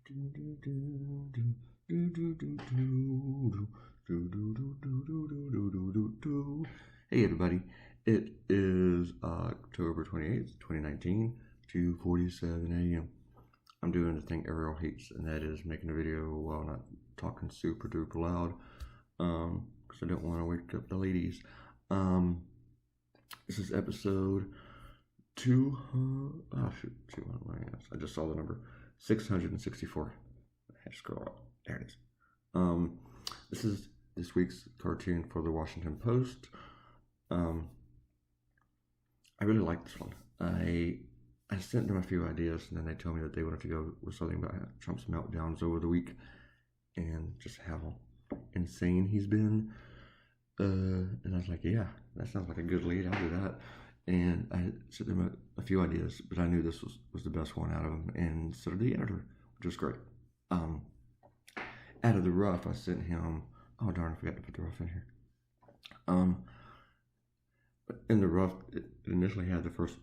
Hey everybody, it is October 28th, 2019, 2:47 a.m. I'm doing the thing Ariel hates, and that is making a video while not talking super duper loud, because I don't want to wake up the ladies. This is episode 200, I just saw the number, 664. I had to scroll up. There it is. This is this week's cartoon for the Washington Post. I really like this one. I sent them a few ideas, and then they told me that they wanted to go with something about Trump's meltdowns over the week and just how insane he's been. And I was like, yeah, that sounds like a good lead. I'll do that. And I sent them a few ideas, but I knew this was the best one out of them, and so did the editor, which was great. Out of the rough, I sent him. Oh darn! I forgot to put the rough in here. In the rough, it initially had the first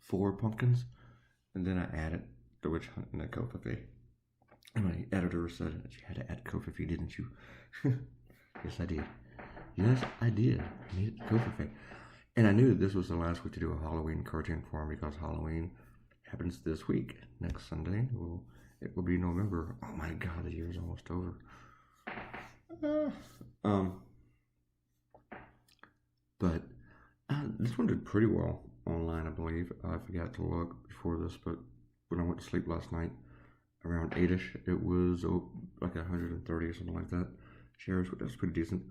4 pumpkins, and then I added the witch hunt and the Covfefe. And my editor said that you had to add Covfefe, didn't you? Yes, I did. Yes, I did. I needed Covfefe. And I knew that this was the last week to do a Halloween cartoon for him, because Halloween happens this week. Next Sunday, it will be November. Oh my God, the year's almost over. But this one did pretty well online, I believe. I forgot to look before this, but when I went to sleep last night, around 8ish, it was like 130 or something like that shares, which was pretty decent.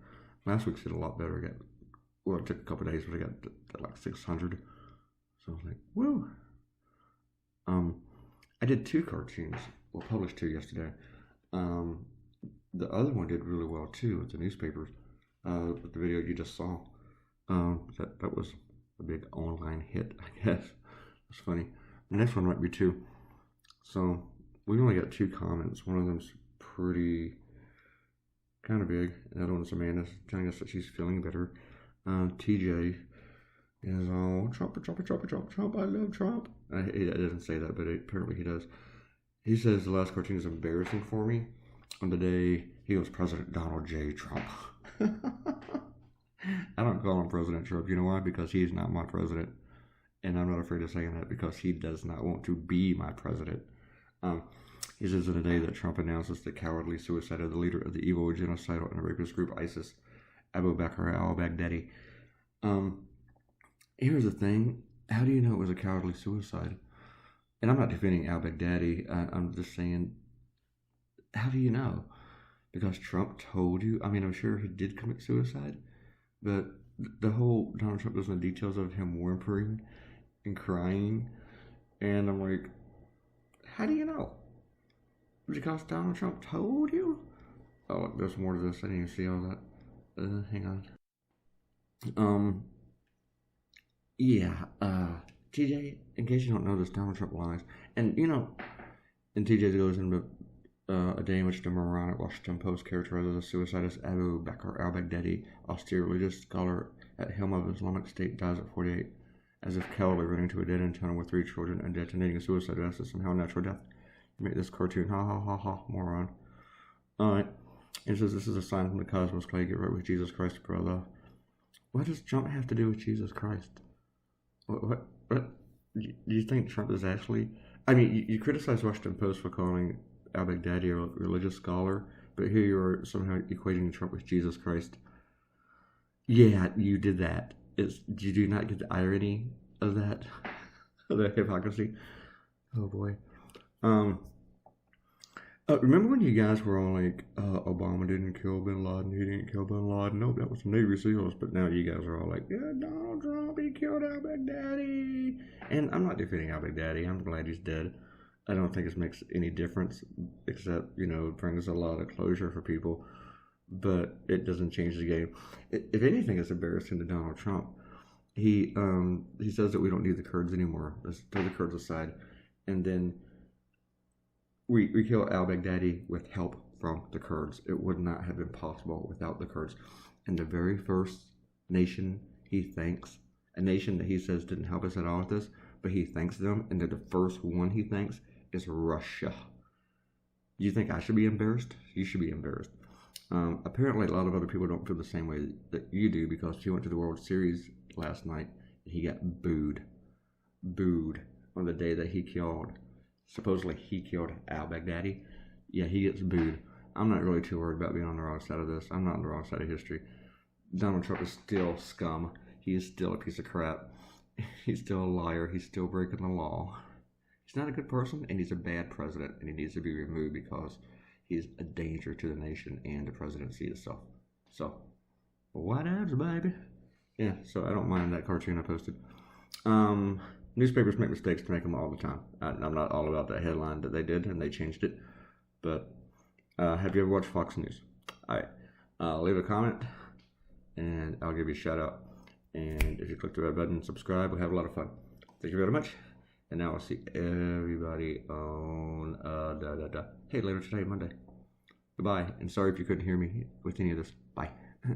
Last week's did a lot better. It took a couple of days, but I got like 600. So I was like, woo. I did 2 cartoons. Well, published 2 yesterday. The other one did really well too with the newspapers. With the video you just saw. That was a big online hit, I guess. It's funny. The next one might be 2. So we only got 2 comments. One of them's pretty kind of big. The other one's Amanda telling us that she's feeling better. TJ is all Trump, I love Trump. He doesn't say that, but apparently he does. He says the last cartoon is embarrassing for me on the day he was President Donald J. Trump. I don't call him President Trump. You know why? Because he's not my president. And I'm not afraid of saying that, because he does not want to be my president. He says in the day that Trump announces the cowardly suicide of the leader of the evil, genocidal, and rapist group ISIS, Abu Bakr al-Baghdadi. Here's the thing. How do you know it was a cowardly suicide? And I'm not defending al-Baghdadi. I'm just saying, how do you know? Because Trump told you? I mean, I'm sure he did commit suicide, but the whole Donald Trump doesn't know details of him whimpering and crying. And I'm like, how do you know? Because Donald Trump told you? Oh, look, there's more to this. I didn't even see all that. Hang on. TJ, in case you don't know this, Donald Trump lies. And, and TJ goes into a day in which the moron at Washington Post characterizes the suicide as Abu Bakr al-Baghdadi, austere religious scholar at helm of Islamic State, dies at 48, as if cowardly running to a dead-end tunnel with 3 children and detonating a suicide device is somehow natural death. You make this cartoon, ha ha ha ha, moron. Alright. It says this is a sign from the cosmos, Clay. Get right with Jesus Christ, brother. What does Trump have to do with Jesus Christ? What do you think Trump is actually... I mean, you criticize Washington Post for calling al-Baghdadi a religious scholar, but here you are somehow equating Trump with Jesus Christ. Yeah, you did that. You do not get the irony of that? Of the hypocrisy? Oh boy. Remember when you guys were all like, Obama didn't kill Bin Laden, he didn't kill Bin Laden, nope, that was Navy SEALs, but now you guys are all like, yeah, Donald Trump, he killed al-Baghdadi. And I'm not defending al-Baghdadi, I'm glad he's dead. I don't think it makes any difference, except, it brings a lot of closure for people, but it doesn't change the game. If anything, it's embarrassing to Donald Trump. He says that we don't need the Kurds anymore, let's throw the Kurds aside, and then we kill al-Baghdadi with help from the Kurds. It would not have been possible without the Kurds. And the very first nation he thanks, a nation that he says didn't help us at all with this, but he thanks them, and that the first one he thanks is Russia. You think I should be embarrassed? You should be embarrassed. Apparently, a lot of other people don't feel the same way that you do because he went to the World Series last night and he got booed. Booed on the day that supposedly he killed al-Baghdadi. Yeah, he gets booed. I'm not really too worried about being on the wrong side of this. I'm not on the wrong side of history. Donald Trump is still scum. He is still a piece of crap. He's still a liar. He's still breaking the law. He's not a good person, and he's a bad president, and he needs to be removed because he's a danger to the nation and the presidency itself. So, what else, baby? Yeah, so I don't mind that cartoon I posted. Newspapers make mistakes to make them all the time. I'm not all about that headline that they did, and they changed it. But have you ever watched Fox News? All right, leave a comment, and I'll give you a shout out. And if you click the red button and subscribe, we'll have a lot of fun. Thank you very much. And now I'll see everybody on Hey, later today, Monday. Goodbye, and sorry if you couldn't hear me with any of this. Bye.